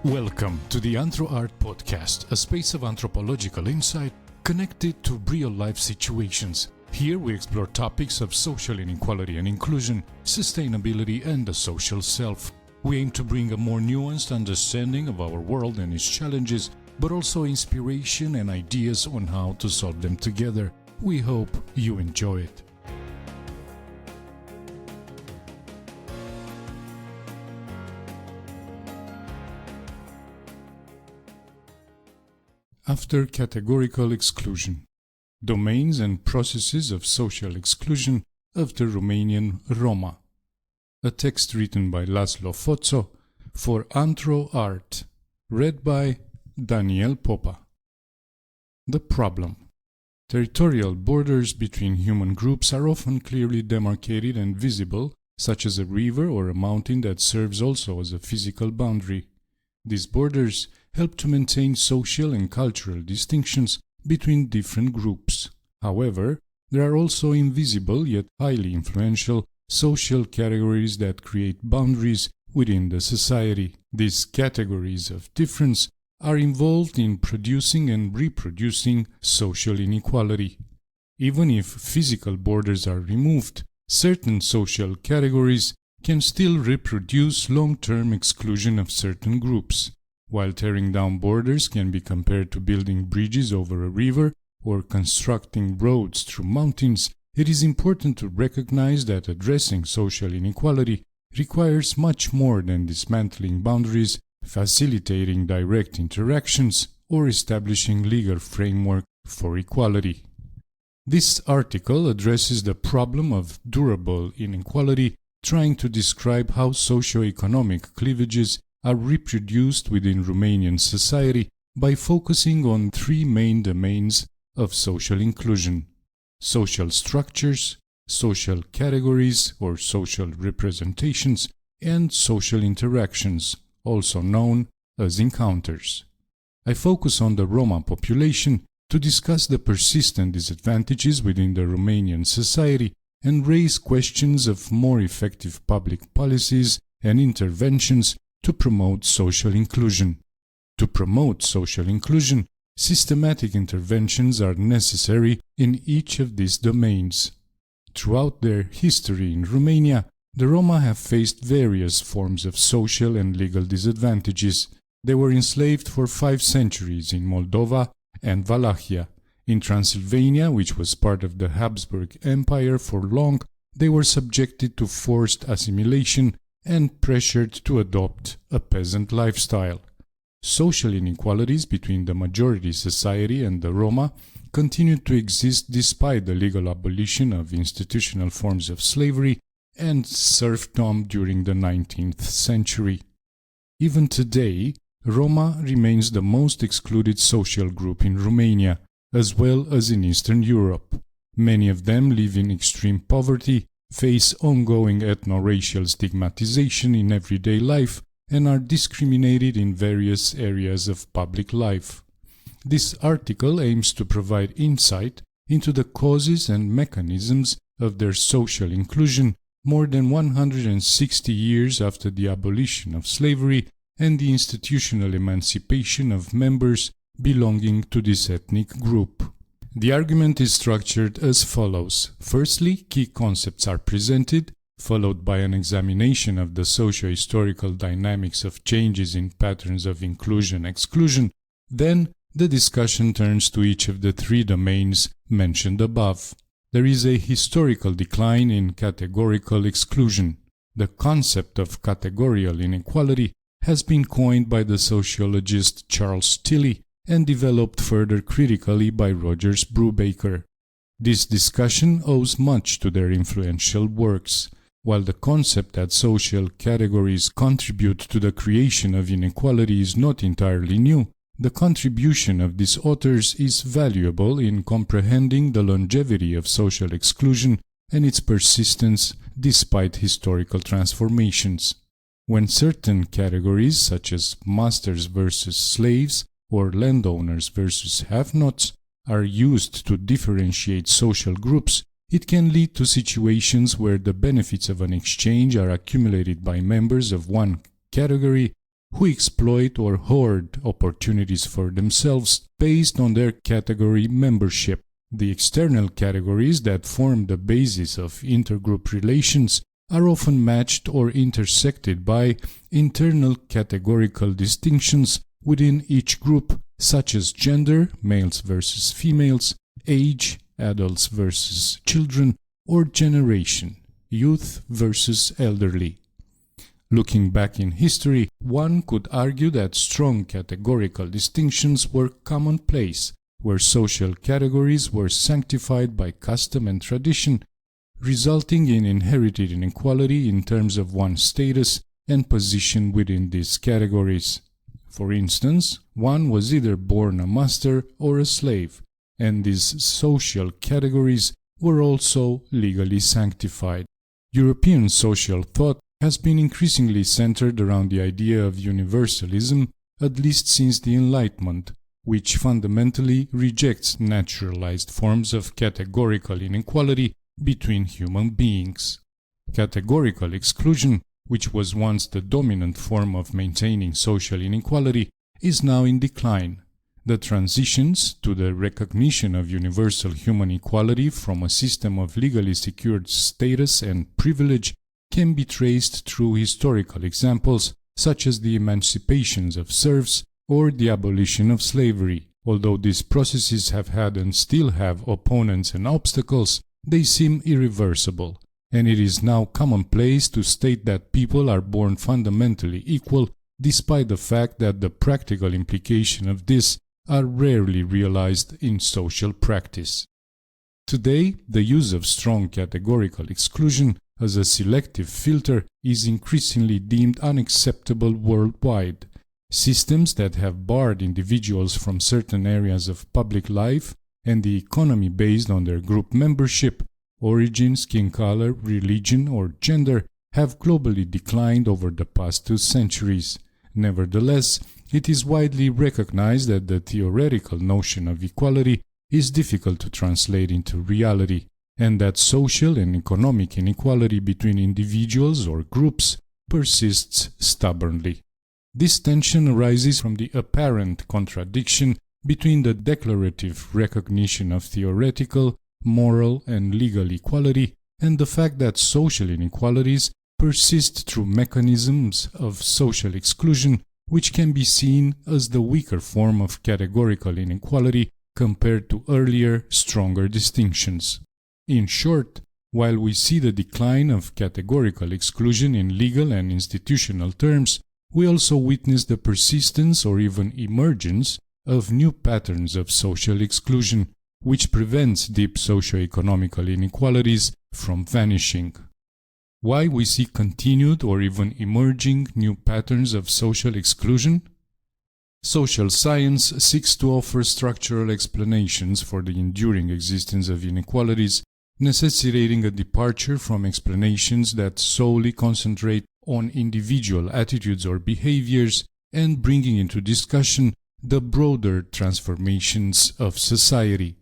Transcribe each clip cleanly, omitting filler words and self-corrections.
Welcome to the Anthro Art Podcast, a space of anthropological insight connected to real-life situations. Here we explore topics of social inequality and inclusion, sustainability, and the social self. We aim to bring a more nuanced understanding of our world and its challenges, but also inspiration and ideas on how to solve them together. We hope you enjoy it. After categorical exclusion, domains and processes of social exclusion of the Romanian Roma. A text written by Laszlo Fozzo for Anthro Art, read by Daniel Popa. The problem. Territorial borders between human groups are often clearly demarcated and visible, such as a river or a mountain that serves also as a physical boundary. These borders help to maintain social and cultural distinctions between different groups. However, there are also invisible yet highly influential social categories that create boundaries within the society. These categories of difference are involved in producing and reproducing social inequality. Even if physical borders are removed, certain social categories can still reproduce long-term exclusion of certain groups. While tearing down borders can be compared to building bridges over a river or constructing roads through mountains, it is important to recognize that addressing social inequality requires much more than dismantling boundaries, facilitating direct interactions, or establishing legal framework for equality. This article addresses the problem of durable inequality, trying to describe how socio-economic cleavages are reproduced within Romanian society by focusing on three main domains of social inclusion: social structures, social categories or social representations, and social interactions, also known as encounters. I focus on the Roma population to discuss the persistent disadvantages within the Romanian society and raise questions of more effective public policies and interventions to promote social inclusion. To promote social inclusion, systematic interventions are necessary in each of these domains. Throughout their history in Romania, the Roma have faced various forms of social and legal disadvantages. They were enslaved for 5 centuries in Moldova and Wallachia. In Transylvania, which was part of the Habsburg Empire for long, they were subjected to forced assimilation and pressured to adopt a peasant lifestyle. Social inequalities between the majority society and the Roma continued to exist despite the legal abolition of institutional forms of slavery and serfdom during the 19th century. Even today, Roma remains the most excluded social group in Romania, as well as in Eastern Europe. Many of them live in extreme poverty, face ongoing ethno-racial stigmatization in everyday life, and are discriminated in various areas of public life. This article aims to provide insight into the causes and mechanisms of their social inclusion more than 160 years after the abolition of slavery and the institutional emancipation of members belonging to this ethnic group. The argument is structured as follows. Firstly, key concepts are presented, followed by an examination of the socio-historical dynamics of changes in patterns of inclusion-exclusion. Then, the discussion turns to each of the 3 domains mentioned above. There is a historical decline in categorical exclusion. The concept of categorical inequality has been coined by the sociologist Charles Tilly and developed further critically by Rogers Brubaker. This discussion owes much to their influential works. While the concept that social categories contribute to the creation of inequality is not entirely new, the contribution of these authors is valuable in comprehending the longevity of social exclusion and its persistence despite historical transformations. When certain categories, such as masters versus slaves or landowners versus have-nots, are used to differentiate social groups, it can lead to situations where the benefits of an exchange are accumulated by members of one category who exploit or hoard opportunities for themselves based on their category membership. The external categories that form the basis of intergroup relations are often matched or intersected by internal categorical distinctions within each group, such as gender, males versus females, age, adults versus children, or generation, youth versus elderly. Looking back in history, one could argue that strong categorical distinctions were commonplace, where social categories were sanctified by custom and tradition, resulting in inherited inequality in terms of one's status and position within these categories. For instance, one was either born a master or a slave, and these social categories were also legally sanctified. European social thought has been increasingly centered around the idea of universalism, at least since the Enlightenment, which fundamentally rejects naturalized forms of categorical inequality between human beings. Categorical exclusion, which was once the dominant form of maintaining social inequality, is now in decline. The transitions to the recognition of universal human equality from a system of legally secured status and privilege can be traced through historical examples such as the emancipations of serfs or the abolition of slavery. Although these processes have had and still have opponents and obstacles, they seem irreversible, and it is now commonplace to state that people are born fundamentally equal, despite the fact that the practical implications of this are rarely realized in social practice. Today, the use of strong categorical exclusion as a selective filter is increasingly deemed unacceptable worldwide. Systems that have barred individuals from certain areas of public life and the economy based on their group membership, origin, skin color, religion, or gender have globally declined over the past 2 centuries. Nevertheless, it is widely recognized that the theoretical notion of equality is difficult to translate into reality, and that social and economic inequality between individuals or groups persists stubbornly. This tension arises from the apparent contradiction between the declarative recognition of theoretical, moral, and legal equality and the fact that social inequalities persist through mechanisms of social exclusion, which can be seen as the weaker form of categorical inequality compared to earlier, stronger distinctions. In short, while we see the decline of categorical exclusion in legal and institutional terms, we also witness the persistence or even emergence of new patterns of social exclusion, which prevents deep socio-economical inequalities from vanishing. Why we see continued or even emerging new patterns of social exclusion? Social science seeks to offer structural explanations for the enduring existence of inequalities, necessitating a departure from explanations that solely concentrate on individual attitudes or behaviors and bringing into discussion the broader transformations of society.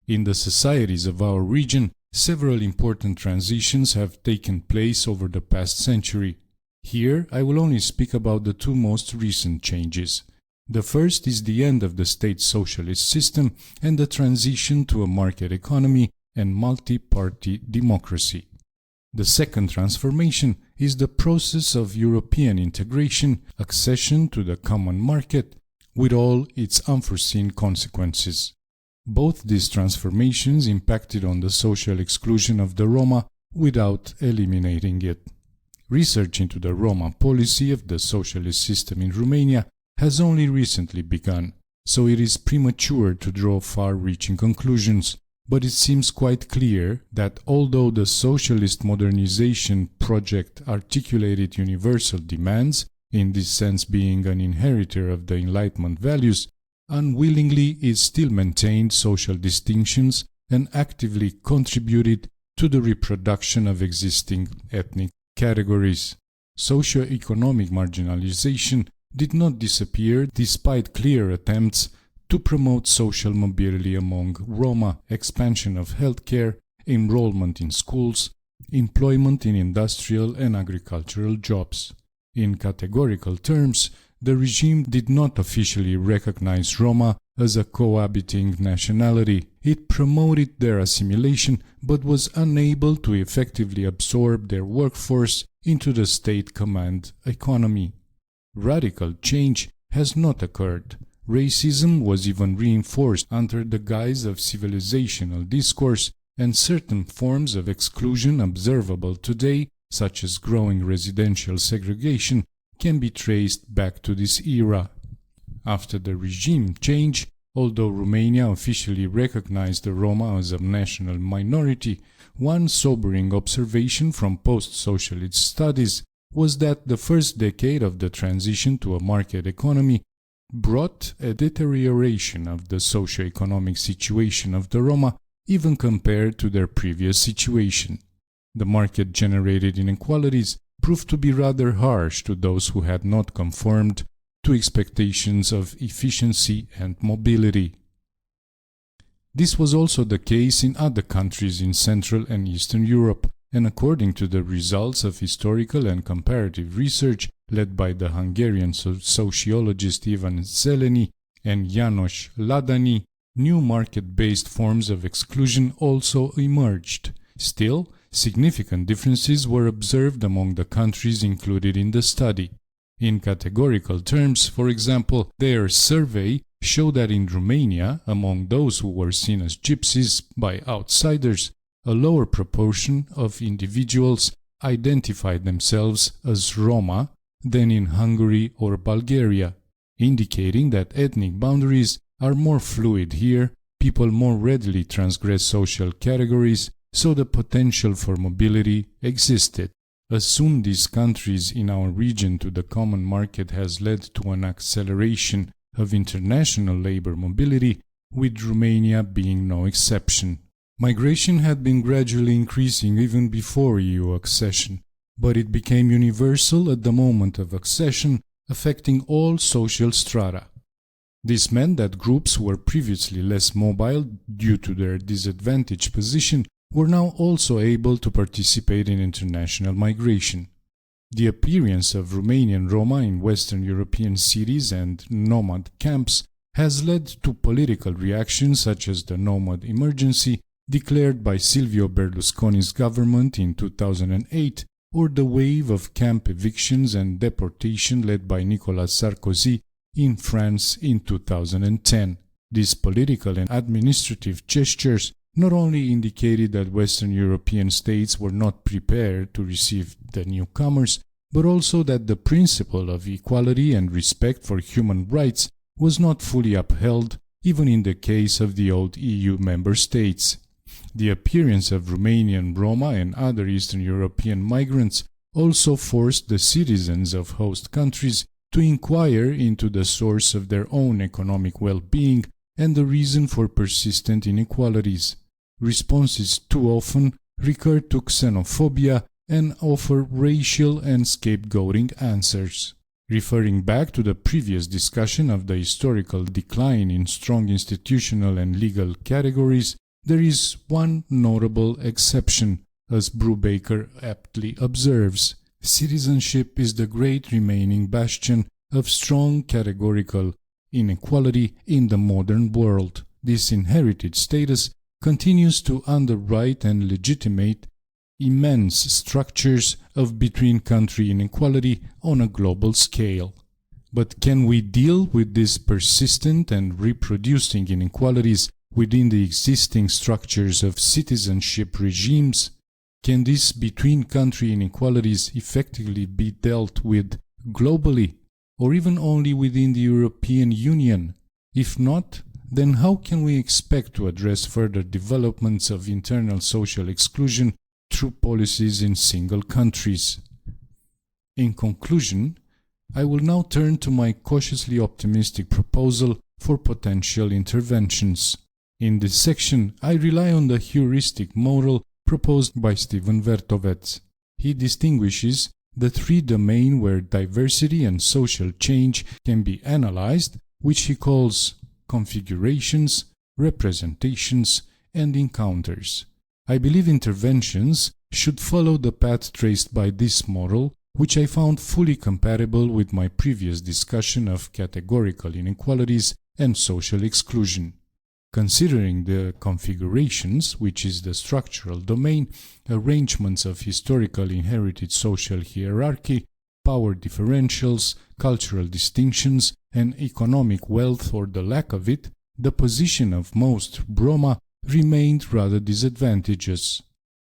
In the societies of our region, several important transitions have taken place over the past century. Here, I will only speak about the 2 most recent changes. The first is the end of the state socialist system and the transition to a market economy and multi-party democracy. The second transformation is the process of European integration, accession to the common market, with all its unforeseen consequences. Both these transformations impacted on the social exclusion of the Roma without eliminating it. Research into the Roma policy of the socialist system in Romania has only recently begun, so it is premature to draw far-reaching conclusions, but it seems quite clear that although the socialist modernization project articulated universal demands, in this sense being an inheritor of the Enlightenment values, unwillingly it still maintained social distinctions and actively contributed to the reproduction of existing ethnic categories. Socio-economic marginalization did not disappear despite clear attempts to promote social mobility among Roma, expansion of healthcare, enrollment in schools, employment in industrial and agricultural jobs. In categorical terms, the regime did not officially recognize Roma as a cohabiting nationality. It promoted their assimilation but was unable to effectively absorb their workforce into the state command economy. Radical change has not occurred. Racism was even reinforced under the guise of civilizational discourse, and certain forms of exclusion observable today, such as growing residential segregation, can be traced back to this era. After the regime change, although Romania officially recognized the Roma as a national minority, one sobering observation from post-socialist studies was that the first decade of the transition to a market economy brought a deterioration of the socio-economic situation of the Roma even compared to their previous situation. The market-generated inequalities proved to be rather harsh to those who had not conformed to expectations of efficiency and mobility. This was also the case in other countries in Central and Eastern Europe, and according to the results of historical and comparative research led by the Hungarian sociologist Ivan Zeleny and János Ladányi, new market-based forms of exclusion also emerged. Still, significant differences were observed among the countries included in the study. In categorical terms, for example, their survey showed that in Romania, among those who were seen as gypsies by outsiders, a lower proportion of individuals identified themselves as Roma than in Hungary or Bulgaria, indicating that ethnic boundaries are more fluid here, people more readily transgress social categories, so the potential for mobility existed. As soon these countries in our region to the common market has led to an acceleration of international labor mobility, with Romania being no exception. Migration had been gradually increasing even before EU accession, but it became universal at the moment of accession, affecting all social strata. This meant that groups who were previously less mobile due to their disadvantaged position were now also able to participate in international migration. The appearance of Romanian Roma in Western European cities and nomad camps has led to political reactions such as the nomad emergency declared by Silvio Berlusconi's government in 2008, or the wave of camp evictions and deportation led by Nicolas Sarkozy in France in 2010. These political and administrative gestures not only indicated that Western European states were not prepared to receive the newcomers, but also that the principle of equality and respect for human rights was not fully upheld even in the case of the old EU member states. The appearance of Romanian Roma and other Eastern European migrants also forced the citizens of host countries to inquire into the source of their own economic well-being and the reason for persistent inequalities. Responses too often recur to xenophobia and offer racial and scapegoating answers. Referring back to the previous discussion of the historical decline in strong institutional and legal categories, there is one notable exception, as Brubaker aptly observes. Citizenship is the great remaining bastion of strong categorical inequality in the modern world. This inherited status continues to underwrite and legitimate immense structures of between-country inequality on a global scale. But can we deal with these persistent and reproducing inequalities within the existing structures of citizenship regimes? Can these between-country inequalities effectively be dealt with globally, or even only within the European Union? If not, then how can we expect to address further developments of internal social exclusion through policies in single countries? In conclusion, I will now turn to my cautiously optimistic proposal for potential interventions. In this section, I rely on the heuristic model proposed by Steven Vertovec. He distinguishes the three domains where diversity and social change can be analyzed, which he calls configurations, representations, and encounters. I believe interventions should follow the path traced by this model, which I found fully compatible with my previous discussion of categorical inequalities and social exclusion. Considering the configurations, which is the structural domain, arrangements of historical inherited social hierarchy, power differentials, cultural distinctions, and economic wealth or the lack of it, the position of most Roma remained rather disadvantageous.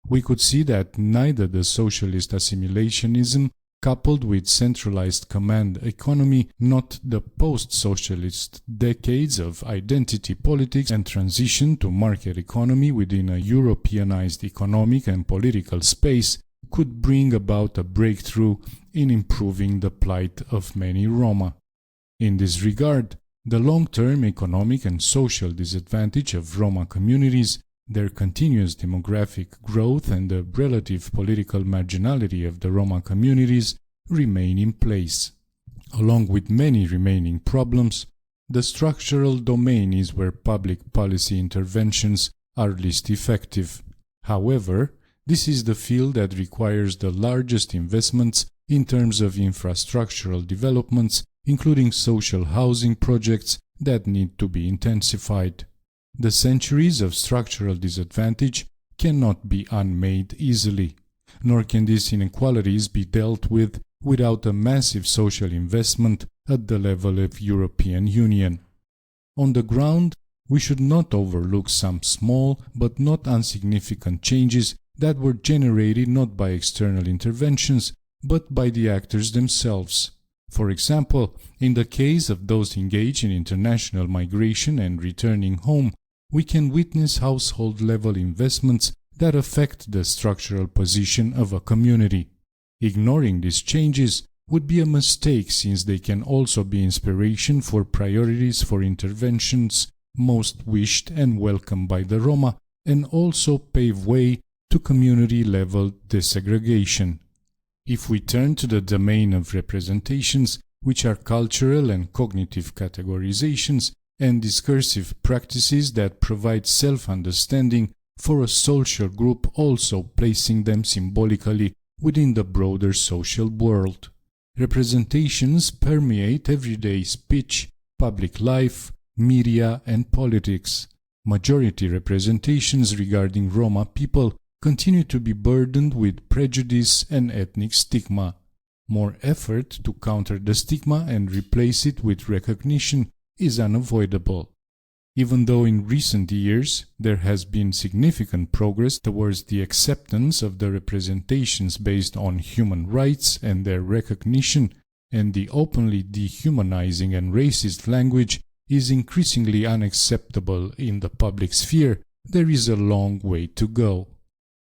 We could see that neither the socialist assimilationism coupled with centralized command economy, not the post-socialist decades of identity politics and transition to market economy within a Europeanized economic and political space could bring about a breakthrough in improving the plight of many Roma. In this regard, the long-term economic and social disadvantage of Roma communities, their continuous demographic growth and the relative political marginality of the Roma communities remain in place. Along with many remaining problems, the structural domain is where public policy interventions are least effective. However, this is the field that requires the largest investments in terms of infrastructural developments, including social housing projects that need to be intensified. The centuries of structural disadvantage cannot be unmade easily, nor can these inequalities be dealt with without a massive social investment at the level of European Union. On the ground, we should not overlook some small but not insignificant changes that were generated not by external interventions but by the actors themselves. For example, in the case of those engaged in international migration and returning home, we can witness household-level investments that affect the structural position of a community. Ignoring these changes would be a mistake, since they can also be inspiration for priorities for interventions most wished and welcomed by the Roma, and also pave way to community-level desegregation. If we turn to the domain of representations, which are cultural and cognitive categorizations and discursive practices that provide self-understanding for a social group, also placing them symbolically within the broader social world. Representations permeate everyday speech, public life, media, and politics. Majority representations regarding Roma people continue to be burdened with prejudice and ethnic stigma. More effort to counter the stigma and replace it with recognition is unavoidable. Even though in recent years there has been significant progress towards the acceptance of the representations based on human rights and their recognition, and the openly dehumanizing and racist language is increasingly unacceptable in the public sphere, there is a long way to go.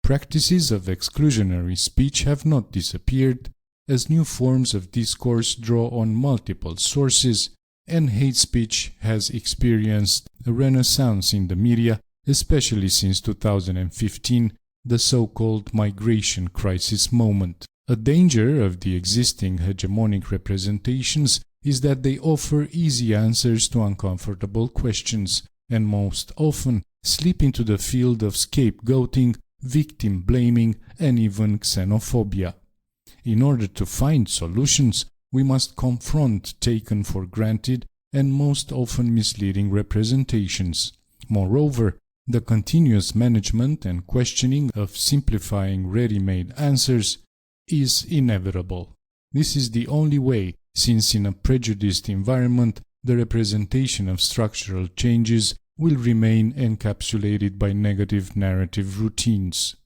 Practices of exclusionary speech have not disappeared, as new forms of discourse draw on multiple sources, and hate speech has experienced a renaissance in the media, especially since 2015, the so-called migration crisis moment. A danger of the existing hegemonic representations is that they offer easy answers to uncomfortable questions, and most often slip into the field of scapegoating, victim blaming, and even xenophobia. In order to find solutions, we must confront taken for granted and most often misleading representations. Moreover, the continuous management and questioning of simplifying ready-made answers is inevitable. This is the only way, since in a prejudiced environment, the representation of structural changes will remain encapsulated by negative narrative routines.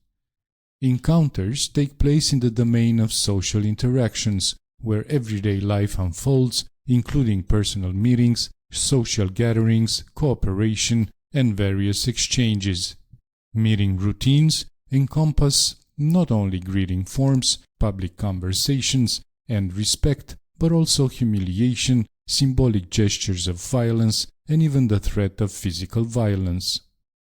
Encounters take place in the domain of social interactions, where everyday life unfolds, including personal meetings, social gatherings, cooperation, and various exchanges. Meeting routines encompass not only greeting forms, public conversations, and respect, but also humiliation, symbolic gestures of violence, and even the threat of physical violence.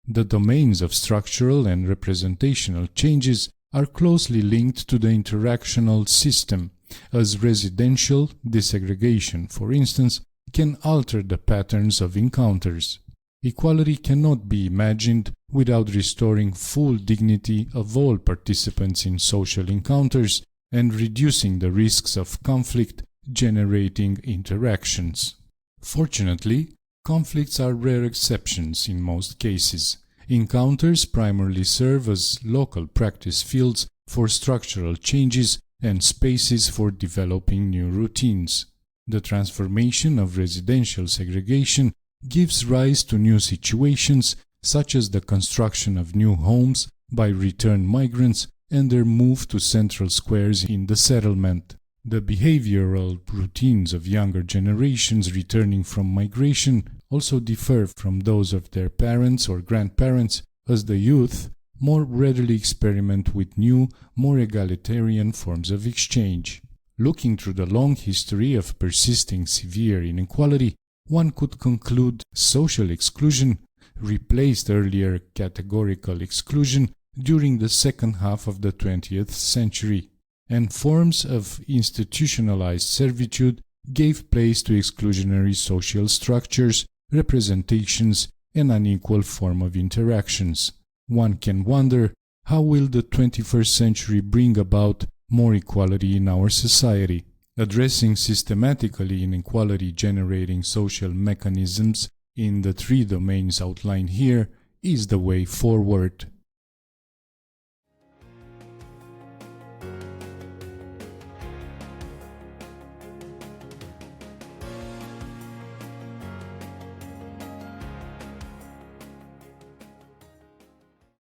The domains of structural and representational changes are closely linked to the interactional system, as residential desegregation, for instance, can alter the patterns of encounters. Equality cannot be imagined without restoring full dignity of all participants in social encounters, and reducing the risks of conflict, generating interactions. Fortunately, conflicts are rare exceptions in most cases. Encounters primarily serve as local practice fields for structural changes and spaces for developing new routines. The transformation of residential segregation gives rise to new situations, such as the construction of new homes by returned migrants and their move to central squares in the settlement. The behavioral routines of younger generations returning from migration also differ from those of their parents or grandparents, as the youth more readily experiment with new, more egalitarian forms of exchange. Looking through the long history of persisting severe inequality, one could conclude social exclusion replaced earlier categorical exclusion during the second half of the 20th century, and forms of institutionalized servitude gave place to exclusionary social structures, representations, and unequal form of interactions. One can wonder, how will the 21st century bring about more equality in our society? Addressing systematically inequality-generating social mechanisms in the three domains outlined here is the way forward.